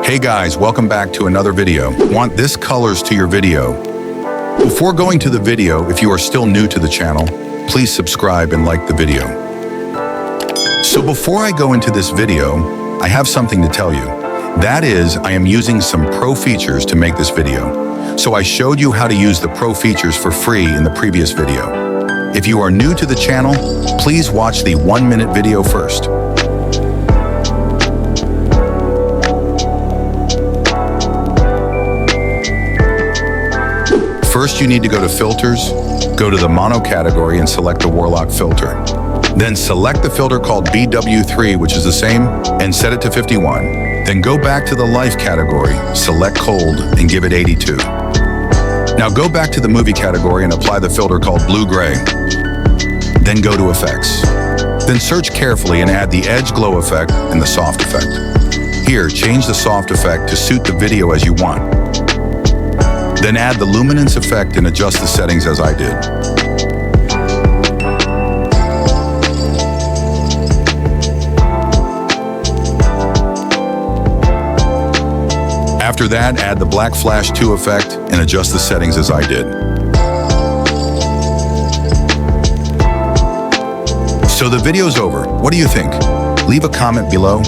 Hey guys, welcome back to another video. Want this colors to your video? Before going to the video, if you are still new to the channel, please subscribe and like the video. So before I go into this video, I have something to tell you. That is, I am using some pro features to make this video. So I showed you how to use the pro features for free in the previous video. If you are new to the channel, please watch the 1-minute video first. First, you need to go to Filters, go to the Mono category and select the Warlock filter. Then select the filter called BW3, which is the same, and set it to 51. Then go back to the Life category, select Cold, and give it 82. Now go back to the Movie category and apply the filter called Blue-Gray. Then go to Effects. Then search carefully and add the Edge Glow effect and the Soft effect. Here, change the Soft effect to suit the video as you want. Then add the luminance effect and adjust the settings as I did. After that, add the Black Flash 2 effect and adjust the settings as I did. So the video's over. What do you think? Leave a comment below.